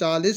40